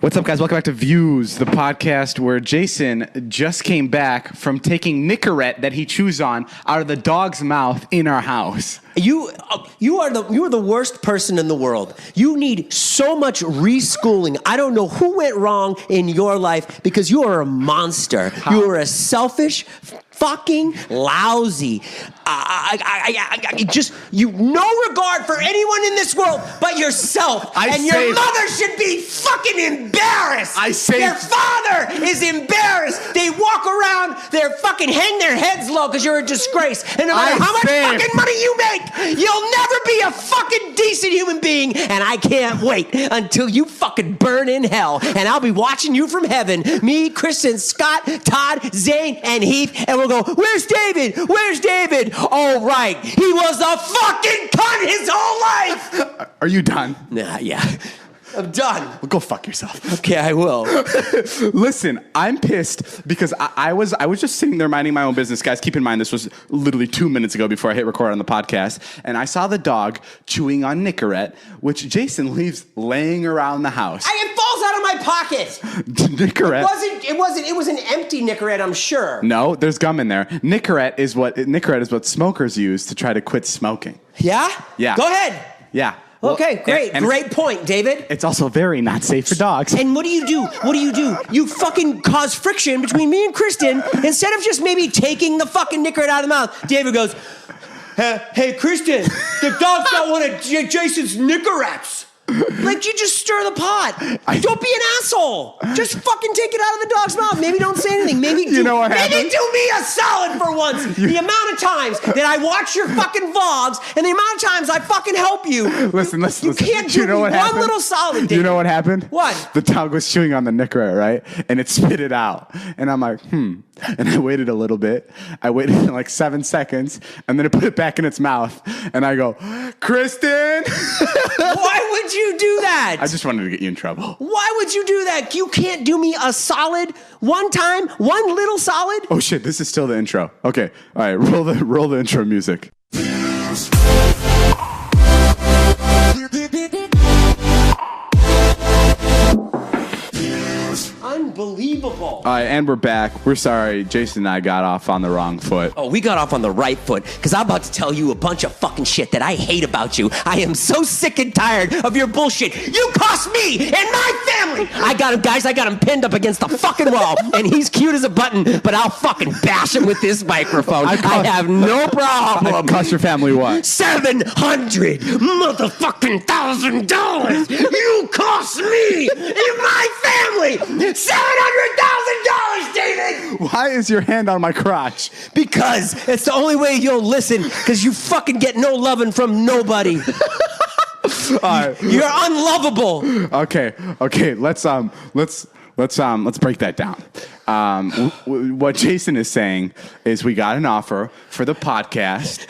What's up, guys? Welcome back to Views, the podcast where Jason just came back from taking Nicorette that he chews on out of the dog's mouth in our house. You are the worst person in the world. You need so much reschooling. I don't know who went wrong in your life because you are a monster. How? You are a selfish, fucking lousy. No regard for anyone in this world but yourself. Your mother should be fucking embarrassed. Their father is embarrassed. They walk around, they're fucking hang their heads low because you're a disgrace. And no matter how much fucking money you make, you'll never be a fucking decent human being. And I can't wait until you fucking burn in hell. And I'll be watching you from heaven. Me, Kristen, Scott, Todd, Zane, and Heath. And we'll go, where's David? Where's David? Oh, right. He was a fucking cunt his whole life. Are you done? Nah, yeah. I'm done. Well, go fuck yourself. Okay, I will. Listen, I'm pissed because I was just sitting there minding my own business. Guys, keep in mind, this was literally 2 minutes ago before I hit record on the podcast, and I saw the dog chewing on Nicorette, which Jason leaves laying around the house. It falls out of my pocket. Nicorette. It was an empty Nicorette, I'm sure. No, there's gum in there. Nicorette is what smokers use to try to quit smoking. Yeah? Yeah. Go ahead. Yeah. Okay, great. Great point, David. It's also very not safe for dogs. And what do you do? You fucking cause friction between me and Kristen instead of just maybe taking the fucking Nicorette out of the mouth. David goes, hey, Kristen, the dog's got one of Jason's Nicorettes. Like, you just stir the pot. Don't be an asshole. Just fucking take it out of the dog's mouth. Maybe don't say anything. Maybe do me a solid for once. The amount of times that I watch your fucking vlogs and the amount of times I fucking help you. Listen. You can't do one little solid, David. You know what happened? What? The dog was chewing on the Nicorette, right? And it spit it out. And I'm like, And I waited a little bit. I waited like 7 seconds. And then I put it back in its mouth. And I go, Kristen! Why would you do that? I just wanted to get you in trouble. Why would you do that? You can't do me a solid one time, one little solid? Oh shit, this is still the intro. Okay, all right, roll the intro music. Unbelievable. All right, and we're back. We're sorry. Jason and I got off on the wrong foot. Oh, we got off on the right foot because I'm about to tell you a bunch of fucking shit that I hate about you. I am so sick and tired of your bullshit. You cost me and my family. I got him pinned up against the fucking wall, and he's cute as a button, but I'll fucking bash him with this microphone. I have no problem. I cost your family what? $700 motherfucking $1,000. You cost me and my family $700,000, David! Why is your hand on my crotch? Because it's the only way you'll listen, because you fucking get no loving from nobody. You're unlovable. Okay, let's break that down. What Jason is saying is we got an offer for the podcast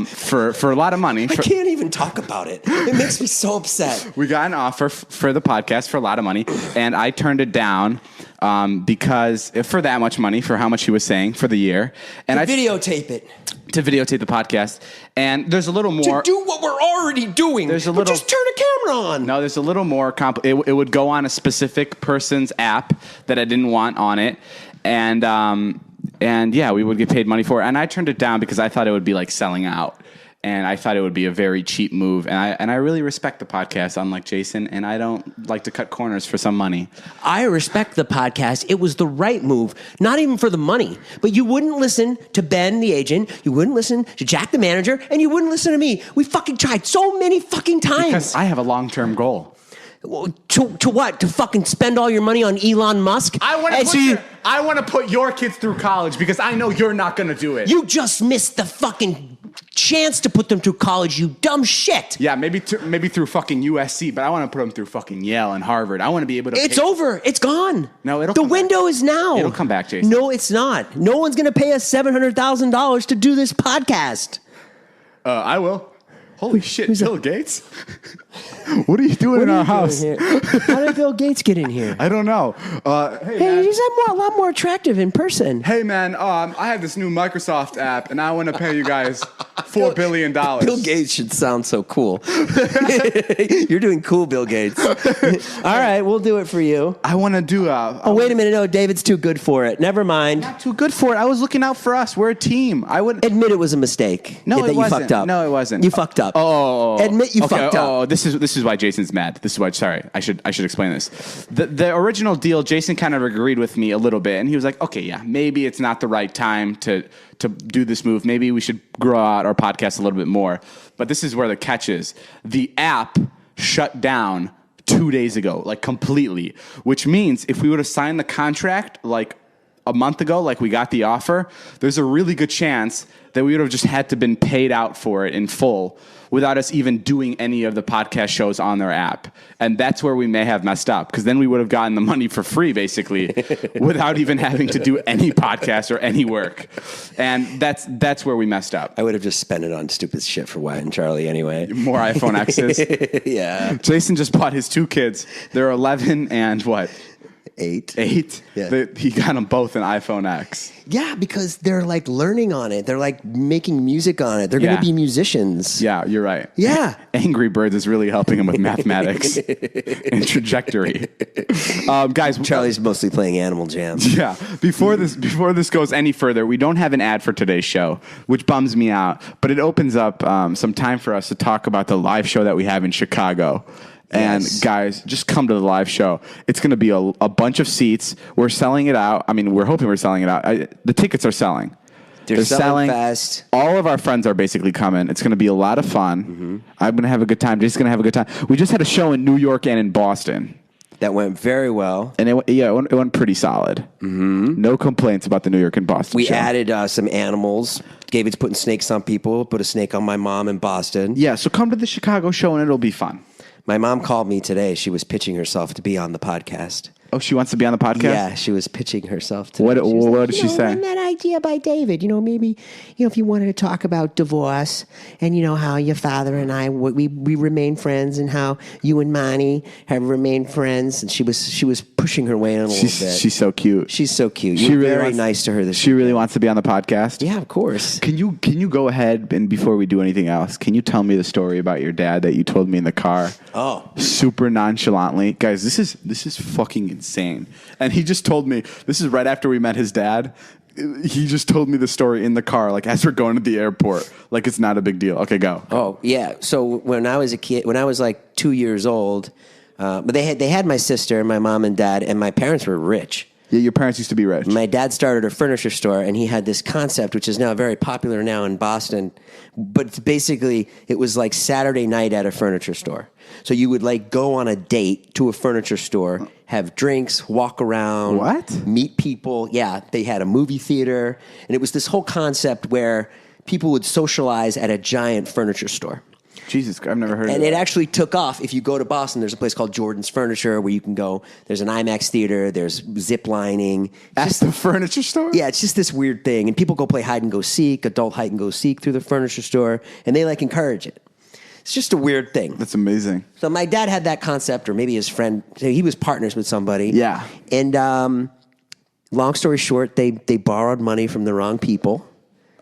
for a lot of money. I can't even talk about it. It makes me so upset. We got an offer for the podcast for a lot of money, and I turned it down because for that much money, for how much he was saying for the year. And videotape it. To videotape the podcast. And there's a little more. To do what we're already doing. Just turn a camera on. No, there's a little more. It would go on a specific person's app that I didn't want on it. And yeah, we would get paid money for it. And I turned it down because I thought it would be like selling out. And I thought it would be a very cheap move. And I really respect the podcast, unlike Jason, and I don't like to cut corners for some money. I respect the podcast. It was the right move, not even for the money. But you wouldn't listen to Ben, the agent. You wouldn't listen to Jack, the manager. And you wouldn't listen to me. We fucking tried so many fucking times. Because I have a long-term goal. To what? To fucking spend all your money on Elon Musk? I want to put your kids through college because I know you're not going to do it. You just missed the fucking chance to put them through college, you dumb shit. Yeah, maybe through fucking USC, but I want to put them through fucking Yale and Harvard. I want to be able to. It's over. It's gone. No, the window is now. It'll come back, Jason. No, it's not. No one's going to pay us $700,000 to do this podcast. I will. Holy shit, Bill Gates? What are you doing in our house? How did Bill Gates get in here? I don't know. Hey, he's a lot more attractive in person. Hey, man, I have this new Microsoft app, and I want to pay you guys $4 billion. Bill Gates should sound so cool. You're doing cool, Bill Gates. All right, we'll do it for you. I want to do wait a minute. No, David's too good for it. Never mind. Not too good for it. I was looking out for us. We're a team. I would admit it was a mistake. No, that it you wasn't. fucked up. No, it wasn't. You fucked up. Oh, admit you fucked up. Oh, this is why Jason's mad. This is why. Sorry, I should explain this. The original deal, Jason kind of agreed with me a little bit, and he was like, okay, yeah, maybe it's not the right time to do this move. Maybe we should grow out our podcast a little bit more. But this is where the catch is. The app shut down 2 days ago, like completely, which means if we would have signed the contract like a month ago, like we got the offer, there's a really good chance that we would have just had to been paid out for it in full without us even doing any of the podcast shows on their app. And that's where we may have messed up, because then we would have gotten the money for free, basically, without even having to do any podcast or any work. And that's where we messed up. I would have just spent it on stupid shit for Wyatt and Charlie anyway. More iPhone X's. Yeah. Jason just bought his 2 kids. They're 11 and what? 8. Yeah. He got them both an iPhone X. Yeah, because they're like learning on it. They're like making music on it. They're going to be musicians. Yeah, you're right. Yeah. Angry Birds is really helping him with mathematics and trajectory. Guys, Charlie's mostly playing Animal Jam. Yeah. Before this goes any further, we don't have an ad for today's show, which bums me out. But it opens up some time for us to talk about the live show that we have in Chicago. And guys, just come to the live show. It's going to be a bunch of seats. We're selling it out. I mean, we're hoping we're selling it out. The tickets are selling. They're selling fast. All of our friends are basically coming. It's going to be a lot of fun. Mm-hmm. I'm going to have a good time. Jason's going to have a good time. We just had a show in New York and in Boston. That went very well. And it went pretty solid. Mm-hmm. No complaints about the New York and Boston show. We added some animals. David's putting snakes on people. Put a snake on my mom in Boston. Yeah, so come to the Chicago show and it'll be fun. My mom called me today. She was pitching herself to be on the podcast. Oh, she wants to be on the podcast? Yeah, she was pitching herself to. What did she say? Run that idea by David. Maybe, if you wanted to talk about divorce and, how your father and I, we remain friends, and how you and Monty have remained friends. And she was pushing her way in a little bit. She's so cute. She's so cute. You're really very nice to her. She really wants to be on the podcast? Yeah, of course. Can you go ahead, and before we do anything else, can you tell me the story about your dad that you told me in the car? Oh. Super nonchalantly. Guys, this is fucking insane. And he just told me, this is right after we met his dad. He just told me the story in the car, like as we're going to the airport. Like it's not a big deal. Okay, go. Oh, yeah. So when I was a kid, when I was like 2 years old, but they had my sister, my mom and dad, and my parents were rich. Yeah, your parents used to be rich. My dad started a furniture store, and he had this concept, which is now very popular now in Boston. But basically, it was like Saturday night at a furniture store. So you would like go on a date to a furniture store, have drinks, walk around, meet people. Yeah, they had a movie theater, and it was this whole concept where people would socialize at a giant furniture store. Jesus, I've never heard of it. And it actually took off. If you go to Boston, there's a place called Jordan's Furniture where you can go. There's an IMAX theater. There's zip lining. That's the furniture store? Yeah, it's just this weird thing. And people go play hide and go seek, adult hide and go seek through the furniture store, and they like encourage it. It's just a weird thing. That's amazing. So my dad had that concept, or maybe his friend. He was partners with somebody. Yeah. And long story short, they borrowed money from the wrong people.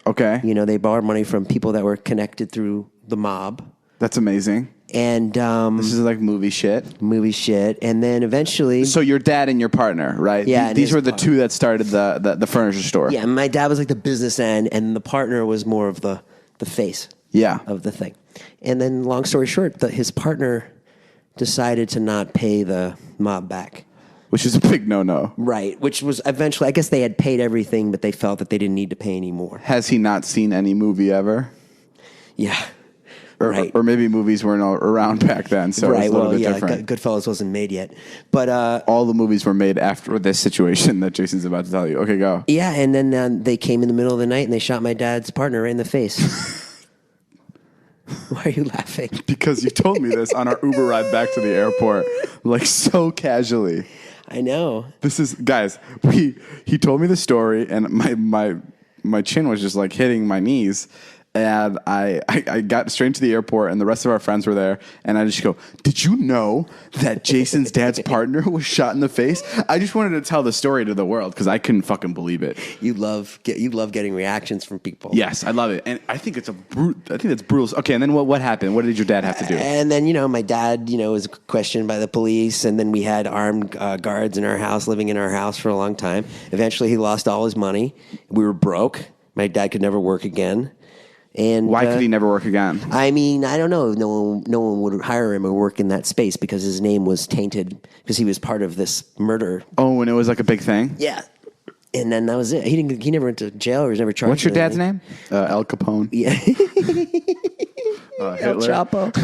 Okay. They borrowed money from people that were connected through the mob. That's amazing. And this is like movie shit. And then eventually, so your dad and your partner, right? Yeah, these were the two that started the furniture store. Yeah, my dad was like the business end, and the partner was more of the face. Yeah. Of the thing. And then, long story short, his partner decided to not pay the mob back. Which is a big no-no. Right, which was eventually, I guess they had paid everything, but they felt that they didn't need to pay anymore. Has he not seen any movie ever? Yeah. Right. Or maybe movies weren't around back then, so it's a little bit different. Goodfellas wasn't made yet. But all the movies were made after this situation that Jason's about to tell you. Okay, go. Yeah, and then they came in the middle of the night and they shot my dad's partner right in the face. Why are you laughing? Because you told me this on our Uber ride back to the airport, like so casually. I know. This is, guys, he told me the story, and my chin was just like hitting my knees. And I got straight to the airport, and the rest of our friends were there. And I just go, did you know that Jason's dad's partner was shot in the face? I just wanted to tell the story to the world because I couldn't fucking believe it. You love getting reactions from people. Yes, I love it. And I think it's I think that's brutal. Okay, and then what happened? What did your dad have to do? And then, my dad, was questioned by the police. And then we had armed guards in our house, living in our house for a long time. Eventually, he lost all his money. We were broke. My dad could never work again. And why could he never work again? I mean, I don't know. No one would hire him or work in that space because his name was tainted because he was part of this murder. Oh, and it was like a big thing? Yeah. And then that was it. He never went to jail or was never charged. What's your dad's name? El Capone. Yeah. El Chapo.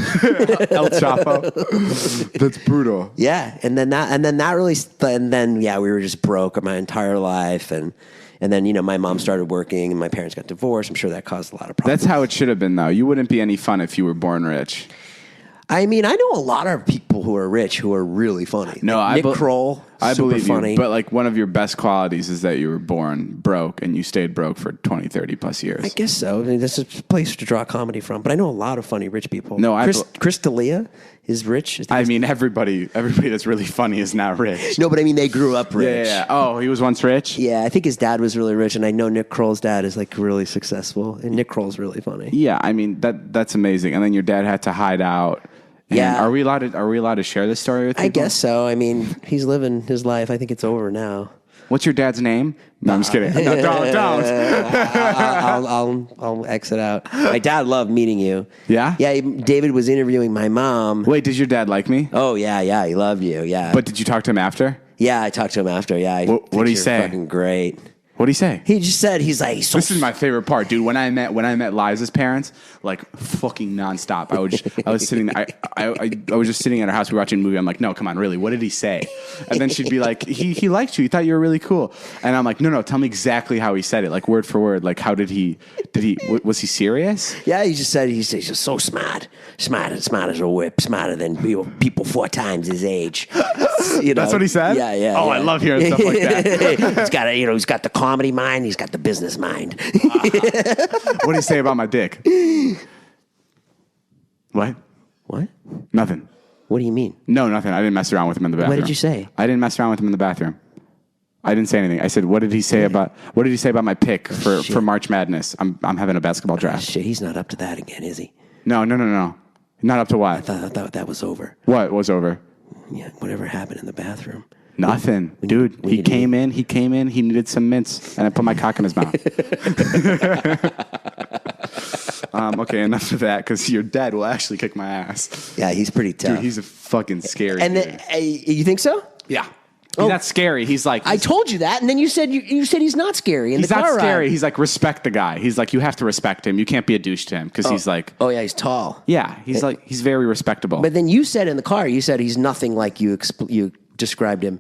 El Chapo. That's brutal. Yeah. And then we were just broke my entire life. And then, my mom started working and my parents got divorced. I'm sure that caused a lot of problems. That's how it should have been, though. You wouldn't be any fun if you were born rich. I mean, I know a lot of people who are rich who are really funny. No, Nick Kroll, I super believe funny. You, but like one of your best qualities is that you were born broke and you stayed broke for 20, 30 plus years. I guess so. I mean, that's a place to draw comedy from. But I know a lot of funny rich people. No, Chris D'Elia is rich. I mean, everybody that's really funny is not rich. No, but I mean, they grew up rich. Yeah. Oh, he was once rich? Yeah, I think his dad was really rich, and I know Nick Kroll's dad is like really successful, and Nick Kroll's really funny. Yeah, I mean that's amazing. And then your dad had to hide out. Yeah. Are we allowed to share this story with people? I guess so. I mean, he's living his life. I think it's over now. What's your dad's name? No, I'm just kidding. No, don't. I'll exit out. My dad loved meeting you. Yeah? Yeah, David was interviewing my mom. Wait, did your dad like me? Oh, yeah, he loved you, yeah. But did you talk to him after? Yeah, I talked to him after, yeah. What did he say? Fucking great. What did he say? He just said, he's like... This is my favorite part, dude. When I met Liza's parents, like fucking nonstop. I was sitting there. I was just sitting at her house. We were watching a movie. I'm like, no, come on, really. What did he say? And then she'd be like, he liked you. He thought you were really cool. And I'm like, no, tell me exactly how he said it, like word for word. Like, how did he? Was he serious? Yeah, he just said he's just so smart as a whip, smarter than people 4 times his age. That's what he said. Yeah. Oh, I love hearing stuff like that. He's got the comedy mind. He's got the business mind. What did he say about my dick? What? Nothing. What do you mean? No, nothing. I didn't mess around with him in the bathroom. What did you say? I didn't mess around with him in the bathroom. I didn't say anything. I said, what did he say about my pick for March Madness? I'm having a basketball draft. Shit, he's not up to that again, is he? No. Not up to what? I thought that was over. What was over? Yeah, whatever happened in the bathroom. Nothing. Dude, he came in, he needed some mints, and I put my cock in his mouth. Okay, enough of that, because your dad will actually kick my ass. Yeah, he's pretty tough. Dude, he's a fucking scary dude. You think so? Yeah. He's not scary. He's like... I told you that, and then you said he's not scary. He's not scary. He's like, respect the guy. He's like, you have to respect him. You can't be a douche to him, because he's like... Oh, yeah, he's tall. Yeah, he's very respectable. But then you said in the car, he's nothing like you described him.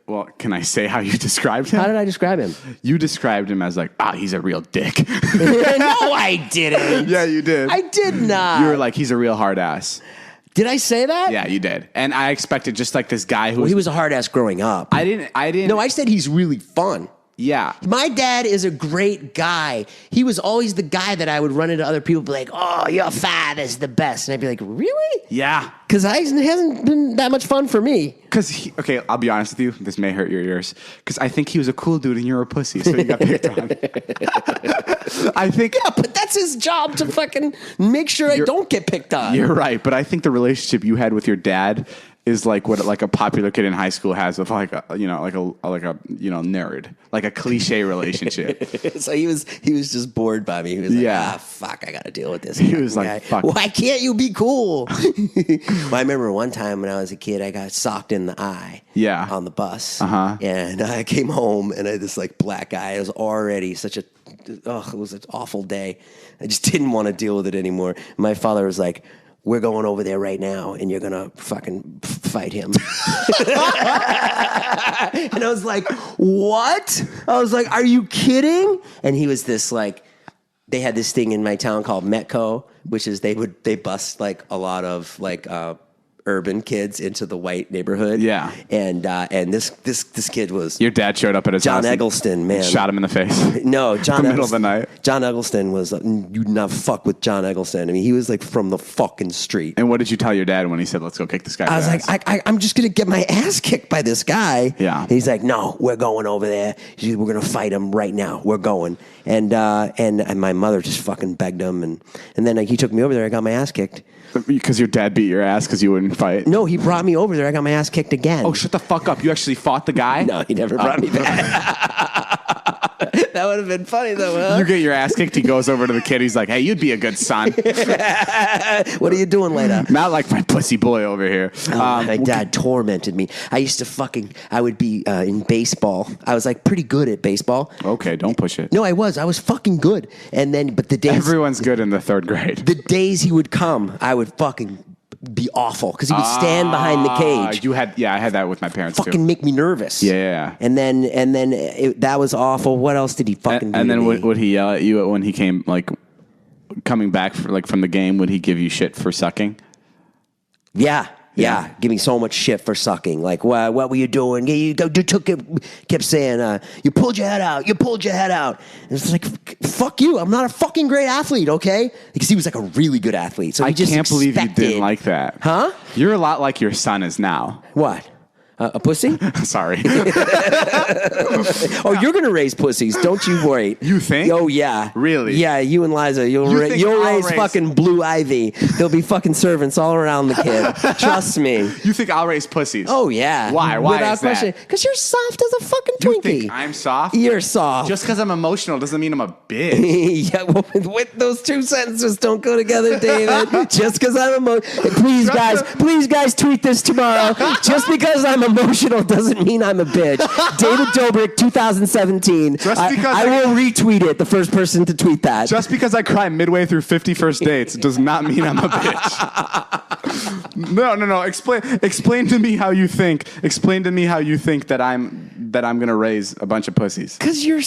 Well, can I say how you described him? How did I describe him? You described him as like, he's a real dick. No, I didn't. Yeah, you did. I did not. You were like, he's a real hard ass. Did I say that? Yeah, you did. And I expected just like this guy who he was a hard ass growing up. I didn't. No, I said he's really fun. Yeah. My dad is a great guy. He was always the guy that I would run into other people and be like, oh, your father's the best. And I'd be like, really? Yeah. Because he hasn't been that much fun for me. Okay, I'll be honest with you. This may hurt your ears. Because I think he was a cool dude and you're a pussy, so you got picked on. I think... Yeah, but that's his job to fucking make sure I don't get picked on. You're right, but I think the relationship you had with your dad is like what like a popular kid in high school has with like a nerd, like a cliche relationship. So he was just bored by me. He was like, fuck, I got to deal with this. He was like, fuck. Why can't you be cool? Well, I remember one time when I was a kid, I got socked in the eye. Yeah. On the bus. Uh-huh. And I came home and I had this like black eye. It was already it was an awful day. I just didn't want to deal with it anymore. My father was like, we're going over there right now, and you're going to fucking fight him. And I was like, what? I was like, are you kidding? And he was this like, they had this thing in my town called Metco, which is they bust like a lot of like urban kids into the white neighborhood. Yeah. And this kid was Your dad showed up at his John house Eggleston, man. shot him in the face. No, John in the middle of the night. John Eggleston was you do not fuck with John Eggleston. I mean, he was like from the fucking street. And what did you tell your dad when he said, let's go kick this guy? I was like, I'm just going to get my ass kicked by this guy. Yeah. And he's like, no, we're going over there. We're going to fight him right now. We're going. And my mother just fucking begged him. And then he took me over there. I got my ass kicked. Because your dad beat your ass because you wouldn't fight? No, he brought me over there. I got my ass kicked again. Oh, shut the fuck up. You actually fought the guy? No, he never brought me back. That would have been funny, though, huh? You get your ass kicked, he goes over to the kid. He's like, hey, you'd be a good son. What are you doing later? Not like my pussy boy over here. My dad tormented me. I would be in baseball. I was like pretty good at baseball. Okay, don't push it. No, I was fucking good. And then, but the days... Everyone's good in the third grade. The days he would come, I would fucking be awful because he would stand behind the cage. I had that with my parents fucking too. make me nervous. Yeah. And then that was awful. What else did he fucking do? And then to me? would he yell at you when he came coming back from the game? Would he give you shit for sucking? Yeah. Give me so much shit for sucking. Like, what were you doing? Kept saying, you pulled your head out. You pulled your head out. And it's like, fuck you. I'm not a fucking great athlete, okay? Because he was like a really good athlete. So I can't believe you didn't like that. Huh? You're a lot like your son is now. What? A pussy? Sorry. Oh, you're going to raise pussies. Don't you worry. You think? Oh, yeah. Really? Yeah, you and Liza, you'll raise fucking Blue Ivy. There'll be fucking servants all around the kid. Trust me. You think I'll raise pussies? Oh, yeah. Why? Without is question. that? Because you're soft as a fucking Twinkie. You think I'm soft? You're soft. Just because I'm emotional doesn't mean I'm a bitch. Yeah, well, with those two sentences don't go together, David. Just because I'm emotional. Please, guys, tweet this tomorrow. Just because I'm emotional doesn't mean I'm a bitch. David Dobrik, 2017. I will retweet it, the first person to tweet that. Just because I cry midway through 50 First Dates does not mean I'm a bitch. No. Explain to me how you think. Explain to me how you think that I'm gonna raise a bunch of pussies. Because you're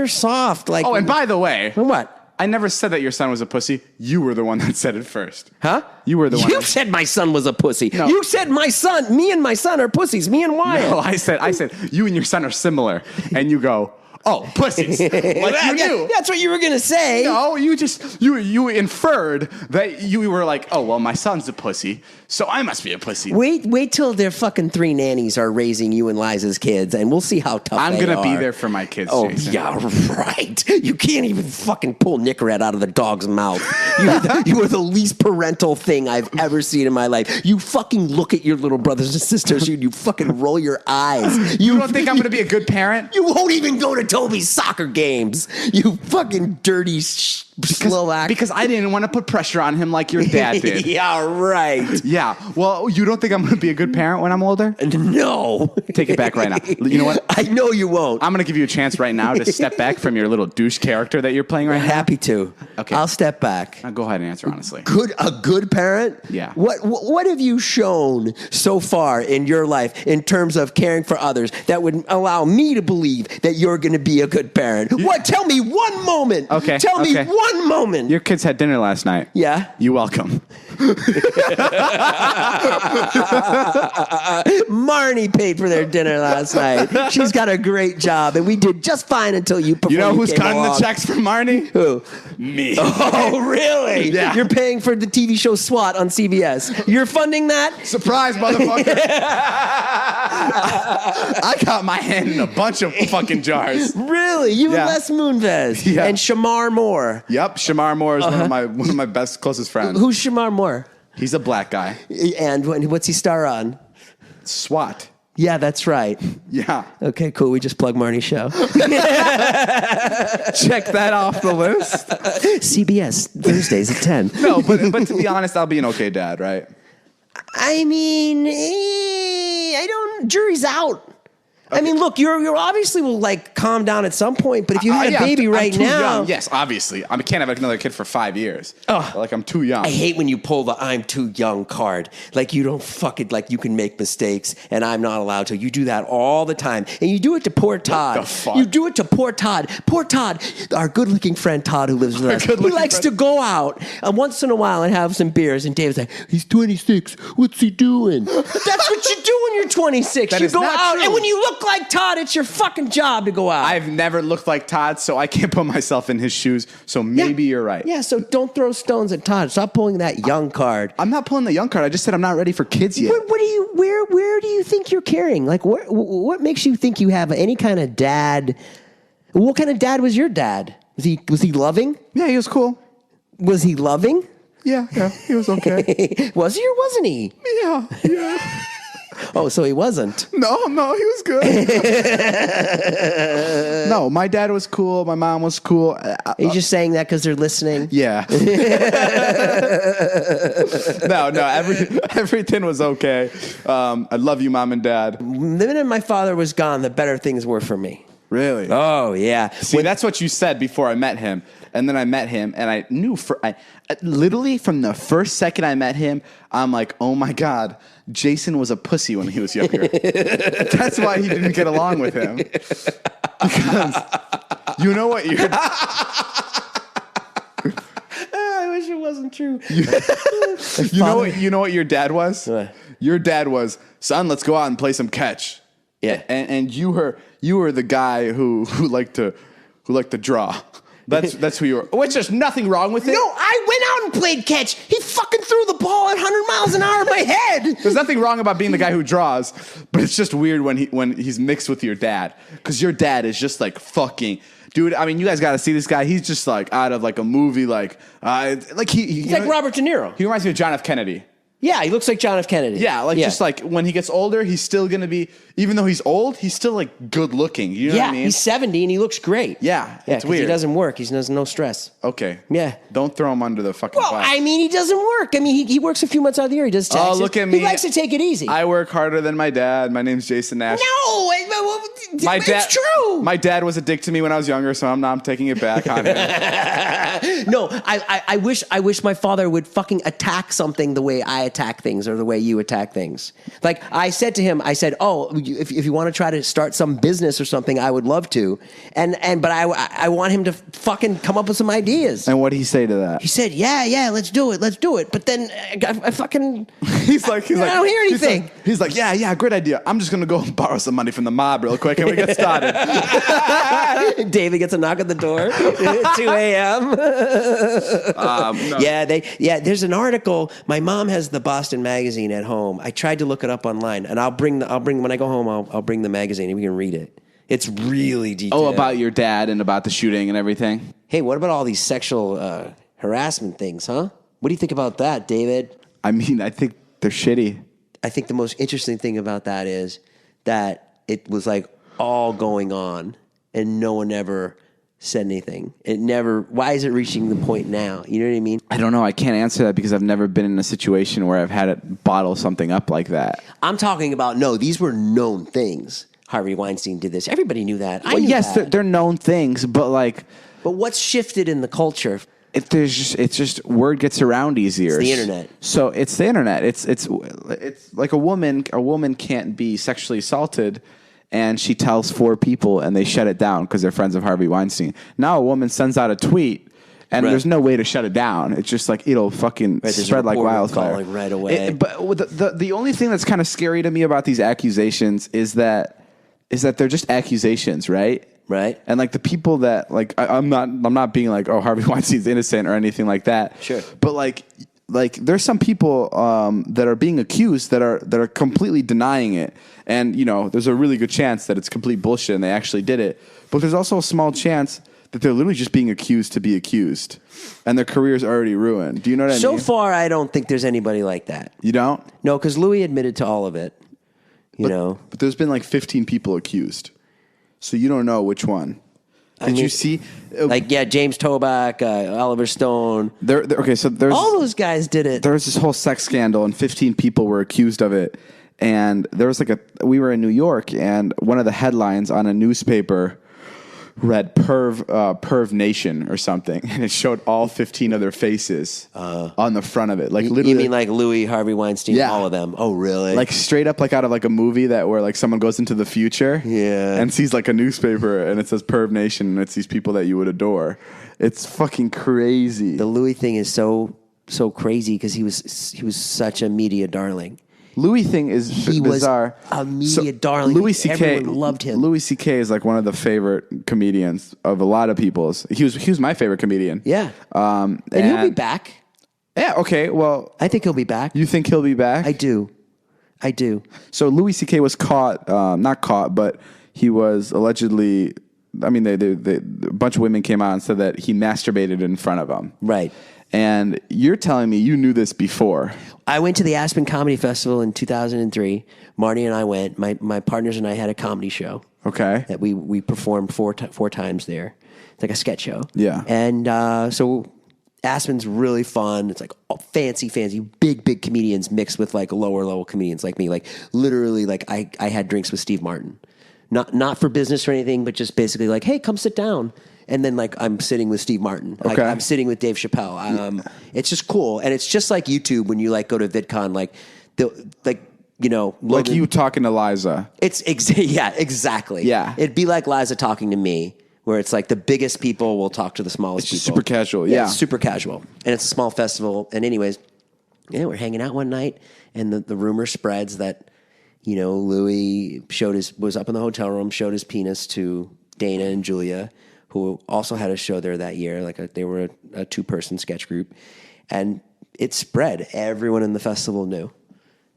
soft. Like. Oh, and by the way, what? I never said that your son was a pussy. You were the one that said it first. Huh? You were the one. You said my son was a pussy. No. You said me and my son are pussies. Me and Wyatt. No, I said you and your son are similar, and you go, oh, pussies. Like you knew. That's what you were gonna say. No, you inferred that you were like, oh well, my son's a pussy, so I must be a pussy. Wait till their fucking three nannies are raising you and Liza's kids, and we'll see how tough I'm they gonna are. be there for my kids. Oh, Jason. yeah, right. You can't even fucking pull Nicorette out of the dog's mouth. You are the least parental thing I've ever seen in my life. You fucking look at your little brothers and sisters, you fucking roll your eyes. You don't think I'm gonna be a good parent? You won't even go to Toby's soccer games. You fucking dirty Slovak. Because I didn't want to put pressure on him like your dad did. Yeah, right. Yeah. Well, you don't think I'm going to be a good parent when I'm older? No. Take it back right now. You know what? I know you won't. I'm going to give you a chance right now to step back from your little douche character that you're playing right now. Happy to. Okay. I'll step back. Go ahead and answer honestly. A good parent? Yeah. What have you shown so far in your life in terms of caring for others that would allow me to believe that you're going to be a good parent? What? Tell me one moment. Okay. Tell me one moment. Your kids had dinner last night. Yeah. You're welcome. Marnie paid for their dinner last night. She's got a great job, and we did just fine until you. You know who's cutting the checks for Marnie? Who? Me. Oh, really? Yeah. You're paying for the TV show SWAT on CBS. You're funding that? Surprise, motherfucker. I got my hand in a bunch of fucking jars. Really? You and Les Moonves. Yeah. And Shamar Moore. Yep, Shamar Moore is one of my best, closest friends. Who's Shamar Moore? He's a black guy. And what's he star on? SWAT. Yeah, that's right. Yeah. Okay, cool. We just plugged Marnie's show. Check that off the list. CBS, Thursdays at 10. No, but to be honest, I'll be an okay dad, right? I mean, jury's out. I mean, look, you're obviously will like calm down at some point, but if you had a baby right I'm too now, young. Yes, obviously, I can't have another kid for 5 years. Oh, like I'm too young. I hate when you pull the "I'm too young" card. Like you don't fucking like you can make mistakes, and I'm not allowed to. You do that all the time, and you do it to poor Todd. What the fuck? You do it to poor Todd. Poor Todd, our good-looking friend Todd, who lives with us. He likes to go out once in a while and have some beers. And Dave's like, "He's 26. What's he doing?" That's what you do when you're 26. That you is go not out, true. and when you look like Todd, it's your fucking job to go out. I've never looked like Todd, so I can't put myself in his shoes. So maybe you're right. Yeah, so don't throw stones at Todd. Stop pulling that young card. I'm not pulling the young card. I just said I'm not ready for kids yet. Where do you think you're carrying? Like, what makes you think you have any kind of dad? What kind of dad was your dad? Was he loving? Yeah, he was cool. Was he loving? Yeah, he was okay. Was he or wasn't he? Yeah. Oh, so he wasn't. No, he was good. No, my dad was cool. My mom was cool. Are you just saying that because they're listening? Yeah. No, everything was okay. I love you, Mom and Dad. The minute my father was gone, the better things were for me. Really? Oh, yeah. See, that's what you said before I met him. And then I met him, and I knew literally from the first second I met him, I'm like, oh my God, Jason was a pussy when he was younger. That's why he didn't get along with him. Because you know what you're... I wish it wasn't true. You know what your dad was? What? Your dad was, son, let's go out and play some catch. Yeah. And you were the guy who liked to draw. That's who you were. Which there's nothing wrong with it. No, I went out and played catch. He fucking threw the ball at 100 miles an hour at my head. There's nothing wrong about being the guy who draws, but it's just weird when he's mixed with your dad, because your dad is just like fucking. Dude, I mean, you guys got to see this guy. He's just like out of like a movie, he's like Robert De Niro. He reminds me of John F. Kennedy. Yeah, he looks like John F. Kennedy. Yeah, just like when he gets older, he's still going to be, even though he's old, he's still like good looking. You know what I mean? He's 70 and he looks great. Yeah, it's weird. He doesn't work. He has no stress. Okay. Yeah. Don't throw him under the fucking bus. I mean, he doesn't work. I mean, he works a few months out of the year. He does taxes. Oh, look at me. He likes to take it easy. I work harder than my dad. My name's Jason Nash. No, it's true. My dad was a dick to me when I was younger, so I'm taking it back on him. No, I wish my father would fucking attack something the way I attack things or the way you attack things. Like I said to him, oh, if you want to try to start some business or something, I would love to. But I want him to fucking come up with some ideas. And what did he say to that? He said, yeah, let's do it. But then I fucking he's like, I don't hear anything. He's like, yeah, great idea. I'm just gonna go and borrow some money from the mob real quick, and we get started. David gets a knock at the door at 2 a.m. No. Yeah, there's an article. My mom has the Boston magazine at home. I tried to look it up online, and I'll bring when I go home. I'll bring the magazine and we can read it. It's really detailed. Oh, about your dad and about the shooting and everything. Hey, what about all these sexual harassment things, huh? What do you think about that, David? I mean, I think they're shitty. I think the most interesting thing about that is that it was like all going on and no one ever said anything. Why is it reaching the point now? You know what I mean? I don't know. I can't answer that because I've never been in a situation where I've had to bottle something up like that. I'm talking about, these were known things. Harvey Weinstein did this. Everybody knew that. Yes, they're known things, but But what's shifted in the culture? It's just word gets around easier. It's the internet. So it's the internet. It's like a woman can't be sexually assaulted and she tells 4 people and they shut it down because they're friends of Harvey Weinstein. Now a woman sends out a tweet and there's no way to shut it down. It's just like it'll fucking spread like wildfire right away. But the only thing that's kind of scary to me about these accusations is that they're just accusations, right? Right. And like the people that like I'm not being like, oh, Harvey Weinstein's innocent or anything like that. Sure. But like there's some people that are being accused that are completely denying it. And there's a really good chance that it's complete bullshit and they actually did it. But there's also a small chance that they're literally just being accused to be accused and their career's already ruined. Do you know what I mean? So far, I don't think there's anybody like that. You don't? No, because Louis admitted to all of it. But there's been like 15 people accused. So you don't know which one. Did you see? James Toback, Oliver Stone. Okay, so there's all those guys did it. There was this whole sex scandal, and 15 people were accused of it. And there was we were in New York, and one of the headlines on a newspaper read Perv Nation or something, and it showed all 15 of their faces on the front of it. Like literally, you mean like Louis, Harvey Weinstein, all of them? Oh, really? Like straight up, like out of like a movie where like someone goes into the future, and sees like a newspaper, and it says Perv Nation, and it's these people that you would adore. It's fucking crazy. The Louis thing is so crazy because he was such a media darling. Louis thing is bizarre. Was a media darling. Louis C.K. Everyone loved him. Louis C.K. is like one of the favorite comedians of a lot of people's. He was my favorite comedian. Yeah. And he'll be back. Yeah. Okay. Well, I think he'll be back. You think he'll be back? I do. So Louis C.K. was caught, not caught, but he was allegedly. I mean, a bunch of women came out and said that he masturbated in front of them. Right. And you're telling me you knew this before. I went to the Aspen Comedy Festival in 2003. Marty and I went. My partners and I had a comedy show. Okay. That we performed four times there. It's like a sketch show. Yeah. And so Aspen's really fun. It's like fancy, big comedians mixed with like lower level comedians like me. Like literally, like I had drinks with Steve Martin. Not for business or anything, but just basically like, hey, come sit down. And then like I'm sitting with Steve Martin. Okay. I'm sitting with Dave Chappelle. It's just cool. And it's just like YouTube when you like go to VidCon, like Logan, like you talking to Liza. It's exactly. Yeah. It'd be like Liza talking to me, where it's like the biggest people will talk to the smallest people. Super casual. Yeah. It's super casual. And it's a small festival. And anyways, we're hanging out one night and the rumor spreads that, Louis was up in the hotel room, showed his penis to Dana and Julia, who also had a show there that year. They were a 2-person sketch group, and it spread. Everyone in the festival knew.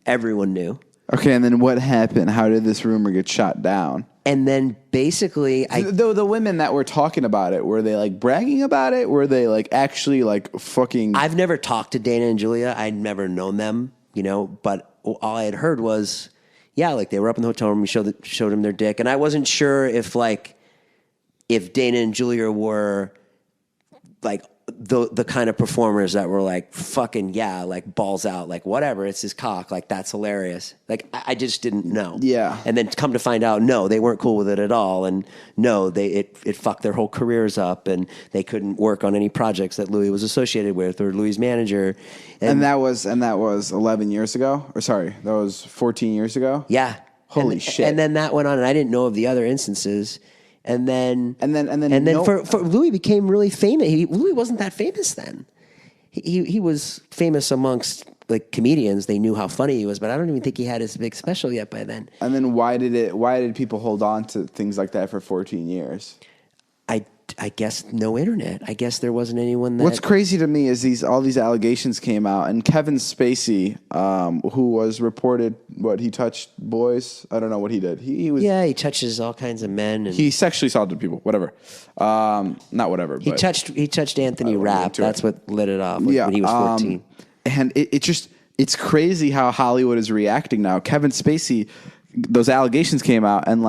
Everyone knew. Okay, and then what happened? How did this rumor get shot down? And then basically, the women that were talking about it, were they like bragging about it? Were they like actually like fucking? I've never talked to Dana and Julia. I'd never known them, but all I had heard was, like they were up in the hotel room. We showed them their dick, and I wasn't sure if Dana and Julia were like the kind of performers that were like fucking like balls out, like whatever, it's his cock, like that's hilarious. Like I just didn't know. Yeah. And then come to find out, no, they weren't cool with it at all, and no, it fucked their whole careers up, and they couldn't work on any projects that Louis was associated with or Louis' manager. And that was 11 years ago, or sorry, that was 14 years ago. Yeah. Holy shit. And then that went on, and I didn't know of the other instances. And then for Louis became really famous. Louis wasn't that famous then. He was famous amongst like comedians. They knew how funny he was, but I don't even think he had his big special yet by then. And then why did people hold on to things like that for 14 years? I guess no internet. I guess there wasn't anyone that... What's crazy to me is all these allegations came out, and Kevin Spacey, who was reported, he touched boys? I don't know what he did. He touches all kinds of men. And he sexually assaulted people, whatever. Not whatever, He touched Anthony Rapp. That's what lit it off when he was 14. And it's crazy how Hollywood is reacting now. Kevin Spacey, those allegations came out, and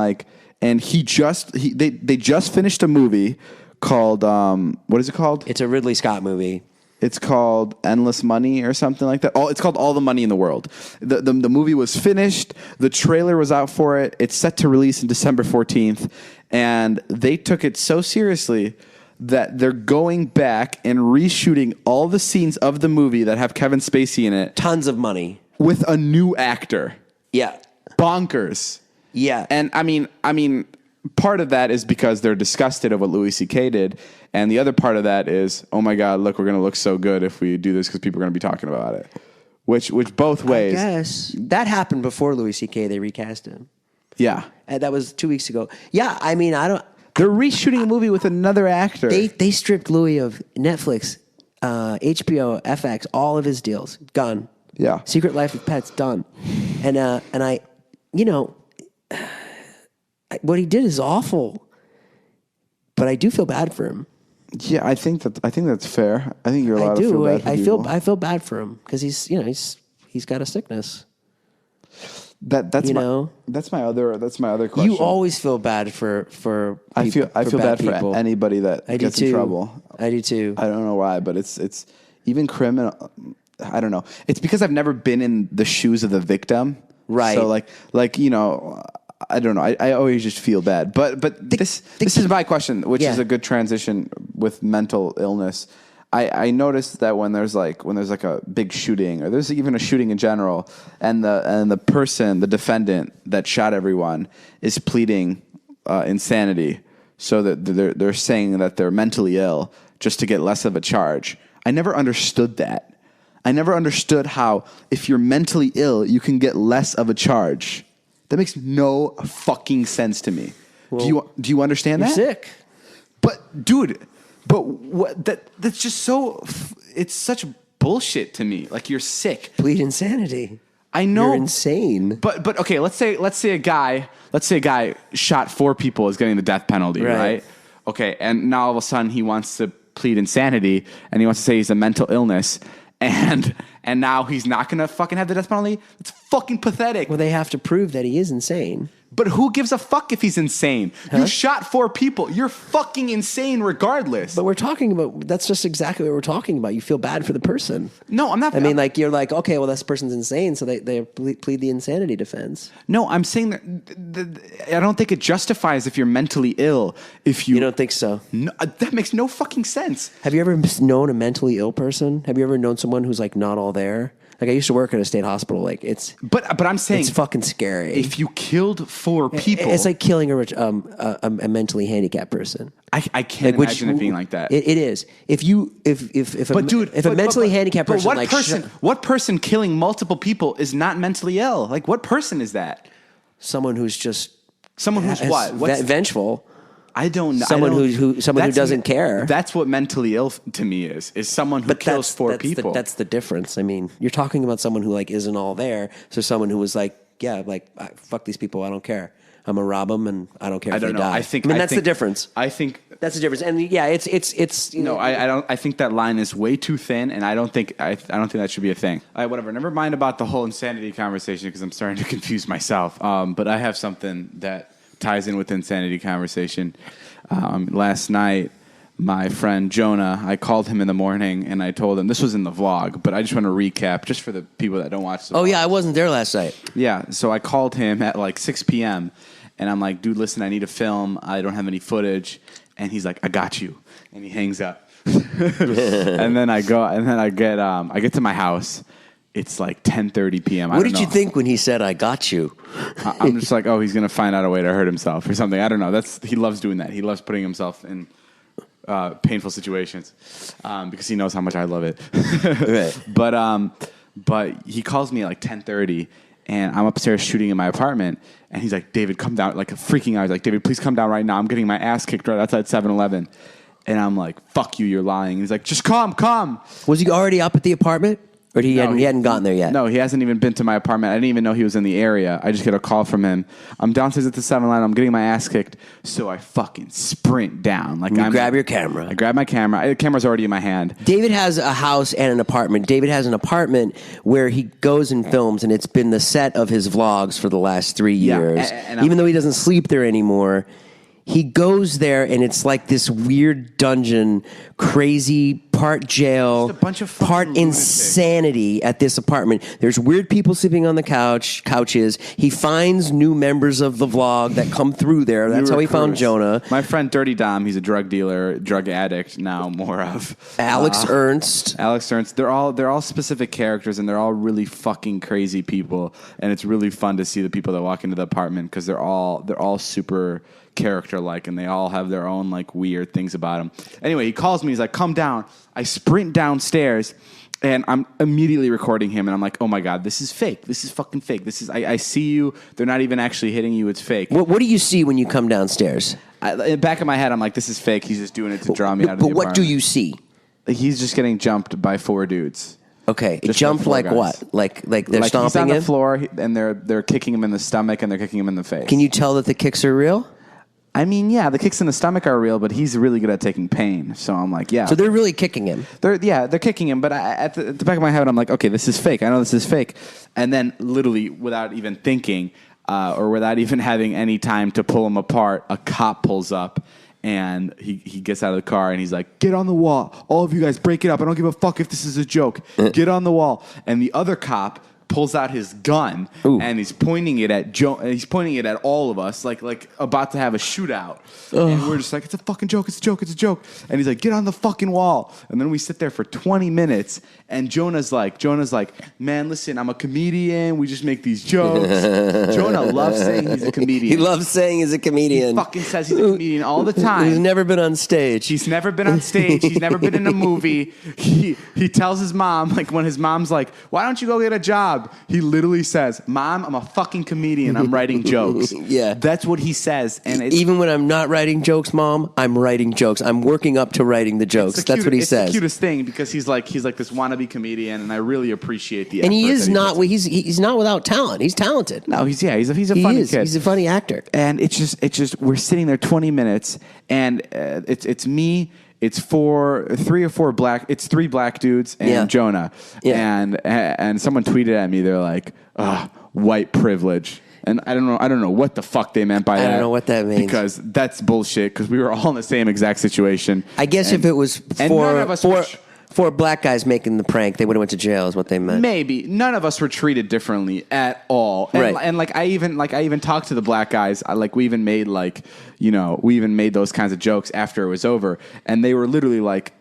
they just finished a movie called what is it called? It's a Ridley Scott movie. It's called Endless Money or something like that. It's called All the Money in the World. The movie was finished. The trailer was out for it. It's set to release on December 14th. And they took it so seriously that they're going back and reshooting all the scenes of the movie that have Kevin Spacey in it. Tons of money. With a new actor. Yeah. Bonkers. Yeah. And I mean, part of that is because they're disgusted of what Louis C.K. did. And the other part of that is, oh my God, look, we're going to look so good if we do this because people are going to be talking about it. Which both ways. I guess. That happened before Louis C.K. They recast him. Yeah. And that was 2 weeks ago. Yeah, I mean, They're reshooting a movie with another actor. They stripped Louis of Netflix, HBO, FX, all of his deals. Gone. Yeah. Secret Life of Pets, done. And I, what he did is awful. But I do feel bad for him. Yeah, I think that's fair. I think you're allowed to feel bad for people. I feel bad for him because he's got a sickness. That's my other question. You always feel bad for people, I feel bad people. for anybody that gets in trouble. I do too. I don't know why, but it's even criminal. I don't know. It's because I've never been in the shoes of the victim. Right. So like you know, I don't know. I always just feel bad. But this is my question, which is a good transition with mental illness. I noticed that when there's like a big shooting, or there's even a shooting in general, and the defendant that shot everyone is pleading insanity, so that they're saying that they're mentally ill just to get less of a charge. I never understood that. I never understood how if you're mentally ill, you can get less of a charge. That makes no fucking sense to me. Well, do you understand that? You're sick. But dude. But what that's just so it's such bullshit to me. Like you're sick. Plead insanity. I know you're insane. But okay, let's say a guy shot 4 people is getting the death penalty, right? Okay, and now all of a sudden he wants to plead insanity and he wants to say he's a mental illness and now he's not going to fucking have the death penalty? It's fucking pathetic. Well, they have to prove that he is insane. But who gives a fuck if he's insane? Huh? You shot 4 people. You're fucking insane regardless. But we're talking about, that's just exactly what we're talking about. You feel bad for the person. No, I'm not. I mean, like, you're like, okay, well, this person's insane, so they plead the insanity defense. No, I'm saying that I don't think it justifies if you're mentally ill. If you don't think so? No, that makes no fucking sense. Have you ever known a mentally ill person? Have you ever known someone who's like not all there? Like I used to work at a state hospital. Like it's, but I'm saying it's fucking scary. If you killed 4 people, it's like killing a mentally handicapped person. I can't imagine it being like that. It is. If a mentally handicapped person, what person killing multiple people is not mentally ill? Like what person is that? Someone who's what? Vengeful. I don't know. Someone who doesn't care. That's what mentally ill to me is someone who kills 4 people. That's the difference. I mean, you're talking about someone who like isn't all there. So someone who was like, yeah, like fuck these people. I don't care. I'm gonna rob them, and I don't care if they die. I think that's the difference. I think that's the difference. And yeah, it's. No, I don't. I think that line is way too thin, and I don't think that should be a thing. All right, whatever. Never mind about the whole insanity conversation because I'm starting to confuse myself. But I have something that ties in with the insanity conversation. Last night, my friend Jonah, I called him in the morning and I told him, this was in the vlog, but I just want to recap just for the people that don't watch the vlog. Oh, yeah, I wasn't there last night. Yeah, so I called him at like 6 p.m. and I'm like, dude, listen, I need a film. I don't have any footage. And he's like, I got you. And he hangs up. And then I get to my house. It's like 10:30 p.m. What did you think when he said, I got you? I'm just like, oh, he's going to find out a way to hurt himself or something. I don't know. He loves doing that. He loves putting himself in painful situations because he knows how much I love it. Right. But he calls me at like 10:30 and I'm upstairs shooting in my apartment and he's like, David, come down, like freaking out. He's like, David, please come down right now. I'm getting my ass kicked right outside 7-Eleven. And I'm like, fuck you, you're lying. He's like, just come. Was he already up at the apartment? Or he hadn't gotten there yet? No, he hasn't even been to my apartment. I didn't even know he was in the area. I just get a call from him. I'm downstairs at the 7-Eleven. I'm getting my ass kicked. So I fucking sprint down. Like grab your camera. I grab my camera. The camera's already in my hand. David has a house and an apartment. David has an apartment where he goes and films, and it's been the set of his vlogs for the last 3 years. And even though he doesn't sleep there anymore, he goes there, and it's like this weird dungeon, crazy, part jail, just a bunch of part insanity at this apartment. There's weird people sleeping on the couches. He finds new members of the vlog that come through there. That's how he found Jonah. My friend Dirty Dom, he's a drug dealer, drug addict now, more of. Alex Ernst. They're all specific characters, and they're all really fucking crazy people. And it's really fun to see the people that walk into the apartment because they're all super character-like, and they all have their own like weird things about them. Anyway, he calls me. He's like, "Come down." I sprint downstairs, and I'm immediately recording him. And I'm like, "Oh my god, this is fake. This is fucking fake. This is. I see you. They're not even actually hitting you. It's fake." What do you see when you come downstairs? In the back of my head, I'm like, "This is fake. He's just doing it to draw me out of the apartment." But what do you see? He's just getting jumped by 4 dudes. Okay, it jumped like guys. What? Like they're stomping he's on him? The floor, and they're kicking him in the stomach, and they're kicking him in the face. Can you tell that the kicks are real? I mean, yeah, the kicks in the stomach are real, but he's really good at taking pain. So I'm like, yeah. So they're really kicking him. They're kicking him. But at the back of my head, I'm like, okay, this is fake. I know this is fake. And then literally, without even thinking or without even having any time to pull him apart, a cop pulls up. And he gets out of the car and he's like, "Get on the wall. All of you guys break it up. I don't give a fuck if this is a joke. Get on the wall." And the other cop pulls out his gun and he's pointing it at he's pointing it at all of us, like about to have a shootout. And we're just like, it's a fucking joke, it's a joke, it's a joke. And he's like, get on the fucking wall. And then we sit there for 20 minutes, and Jonah's like, man, listen, I'm a comedian. We just make these jokes. Jonah loves saying he's a comedian. He loves saying he's a comedian. He fucking says he's a comedian all the time. He's never been on stage. He's never been on stage. He's never been in a movie. He tells his mom, like when his mom's like, why don't you go get a job? He literally says, Mom, I'm a fucking comedian. I'm writing jokes. Yeah. That's what he says. And even when I'm not writing jokes, Mom, I'm writing jokes. I'm working up to writing the jokes. That's what he says. It's the cutest thing because he's like this wannabe comedian, and I really appreciate the effort. And he is not. He's not without talent. He's talented. No, he's a funny kid. He's a funny actor. And it's just we're sitting there 20 minutes, and it's me. It's three black dudes and Jonah. Yeah. And someone tweeted at me. They're like, white privilege. And I don't know what the fuck they meant by that. I don't know what that means. Because that's bullshit, because we were all in the same exact situation. I guess if it was four black guys making the prank, they would have went to jail is what they meant. Maybe. None of us were treated differently at all. And, right. And I even talked to the black guys. We even made those kinds of jokes after it was over. And they were literally like,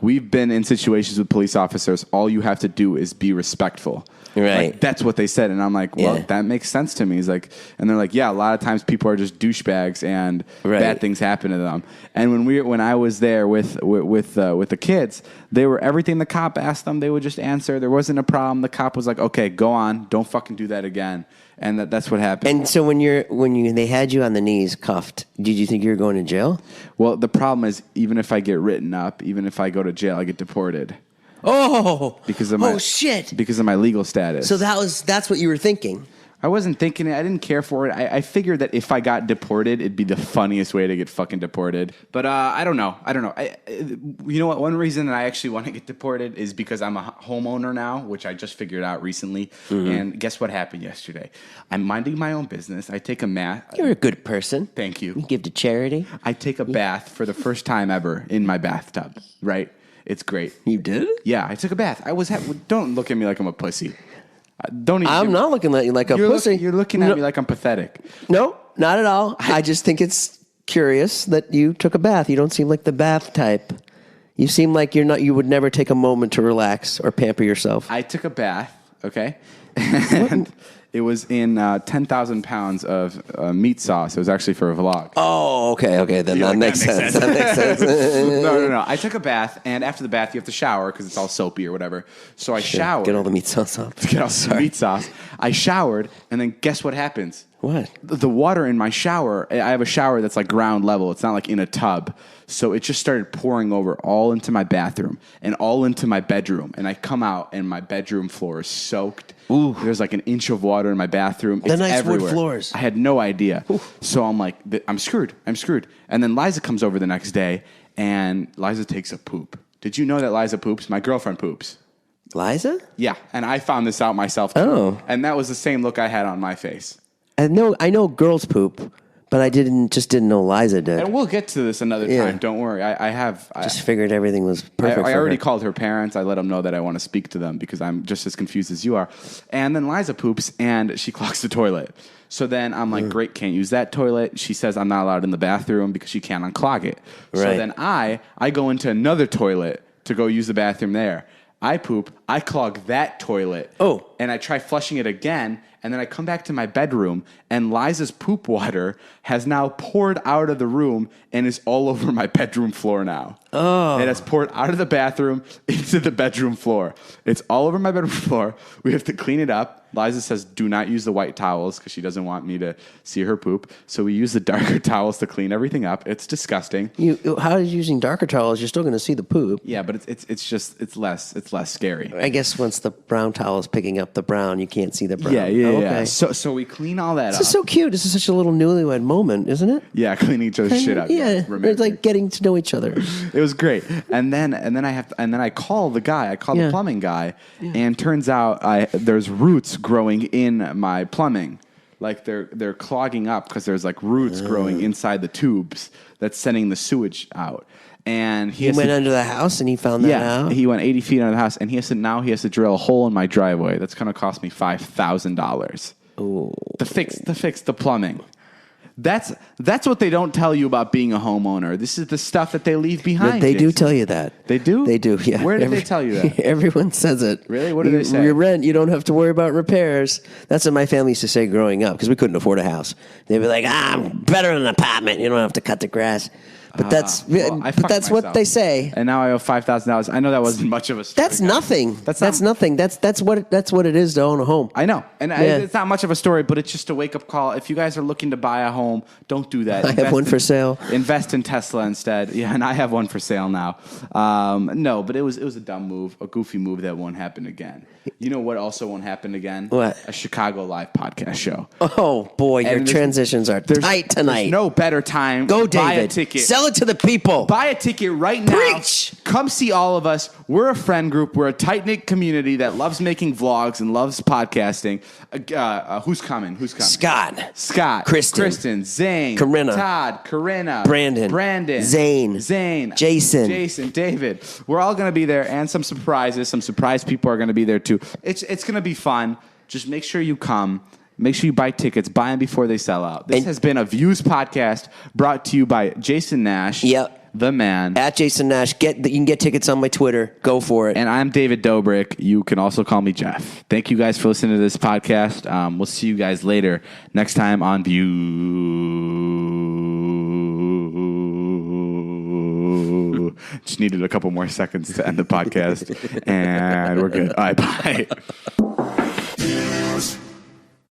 we've been in situations with police officers. All you have to do is be respectful. Right. Like, that's what they said. And I'm like, well, that makes sense to me. He's like, and they're like, yeah, a lot of times people are just douchebags and bad things happen to them. And when I was there with the kids, they were everything the cop asked them, they would just answer. There wasn't a problem. The cop was like, okay, go on. Don't fucking do that again. And that's what happened. And so when they had you on the knees cuffed, did you think you were going to jail? Well, the problem is, even if I get written up, even if I go to jail, I get deported. Oh, because of my shit! Because of my legal status. So that's what you were thinking. I wasn't thinking it. I didn't care for it. I figured that if I got deported, it'd be the funniest way to get fucking deported. But I don't know. You know what? One reason that I actually want to get deported is because I'm a homeowner now, which I just figured out recently. Mm-hmm. And guess what happened yesterday? I'm minding my own business. I take a bath. You're a good person. Thank you. You give to charity. I take a bath for the first time ever in my bathtub. Right? It's great. You did? Yeah, I took a bath. Don't look at me like I'm a pussy. I'm not looking at you like a pussy. You're looking at me like I'm pathetic. No, not at all. I just think it's curious that you took a bath. You don't seem like the bath type. You seem like you would never take a moment to relax or pamper yourself. I took a bath, okay? And it was in 10,000 pounds of meat sauce. It was actually for a vlog. Oh, okay. Then that makes sense. That makes sense. No. I took a bath, and after the bath, you have to shower because it's all soapy or whatever. So I showered. Get all the meat sauce off. Get all the meat sauce. I showered, and then guess what happens? What? The water in my shower, I have a shower that's like ground level. It's not like in a tub. So it just started pouring over all into my bathroom and all into my bedroom. And I come out, and my bedroom floor is soaked. Ooh. There's like an inch of water in my bathroom. It's nice everywhere. Wood floors. I had no idea. Ooh. So I'm like, I'm screwed. And then Liza comes over the next day, and Liza takes a poop. Did you know that Liza poops? My girlfriend poops. Liza? Yeah, and I found this out myself too. Oh. And that was the same look I had on my face. I know girls poop, but I didn't know Liza did. And we'll get to this another time. Don't worry. I just figured everything was perfect. I already called her parents. I let them know that I want to speak to them because I'm just as confused as you are. And then Liza poops, and she clogs the toilet. So then I'm like, great, can't use that toilet. She says I'm not allowed in the bathroom because she can't unclog it. Right. So then I go into another toilet to go use the bathroom there. I poop. I clog that toilet. Oh. And I try flushing it again. And then I come back to my bedroom, and Liza's poop water has now poured out of the room and is all over my bedroom floor now. Oh. It has poured out of the bathroom into the bedroom floor. It's all over my bedroom floor. We have to clean it up. Liza says, do not use the white towels because she doesn't want me to see her poop. So we use the darker towels to clean everything up. It's disgusting. How is using darker towels? You're still going to see the poop. Yeah, but it's less scary. I guess once the brown towel is picking up the brown, you can't see the brown. Yeah. Okay. So we clean all that up. This is so cute. This is such a little newlywed moment, isn't it? Yeah, cleaning each other's shit up. Yeah, it's like getting to know each other. It was great. And then I call the guy. I call the plumbing guy, and turns out there's roots growing in my plumbing. like they're clogging up because there's like roots growing inside the tubes that's sending the sewage out. And he went under the house and he found that out? He went 80 feet under the house, and he has to drill a hole in my driveway. That's going to cost me $5,000 to fix the plumbing. That's what they don't tell you about being a homeowner. This is the stuff that they leave behind. They do tell you that. They do? They do, yeah. Where did they tell you that? Everyone says it. Really? What do they say? You rent, you don't have to worry about repairs. That's what my family used to say growing up, because we couldn't afford a house. They'd be like, better than an apartment. You don't have to cut the grass. But that's what they say. And now I owe $5,000. I know that wasn't much of a story. That's nothing. That's nothing. That's what it is to own a home. I know. And it's not much of a story, but it's just a wake-up call. If you guys are looking to buy a home, don't do that. I have one for sale. Invest in Tesla instead. Yeah, and I have one for sale now. No, but it was a dumb move, a goofy move that won't happen again. You know what also won't happen again? What? A Chicago live podcast show. Oh, boy, your transitions are tight tonight. There's no better time. Go, David. Buy a ticket. Sell it to the people. Buy a ticket right now. Preach. Come see all of us. We're a friend group. We're a tight-knit community that loves making vlogs and loves podcasting. Who's coming? Scott. Kristen. Zane. Corinna. Todd. Corinna. Brandon. Zane. Jason. David. We're all going to be there, and some surprises. Some surprise people are going to be there, too. It's going to be fun. Just make sure you come. Make sure you buy tickets. Buy them before they sell out. This has been a Views podcast brought to you by Jason Nash. Yep. The man. At Jason Nash. You can get tickets on my Twitter. Go for it. And I'm David Dobrik. You can also call me Jeff. Thank you guys for listening to this podcast. We'll see you guys later next time on View. Just needed a couple more seconds to end the podcast. And we're good. All right, bye.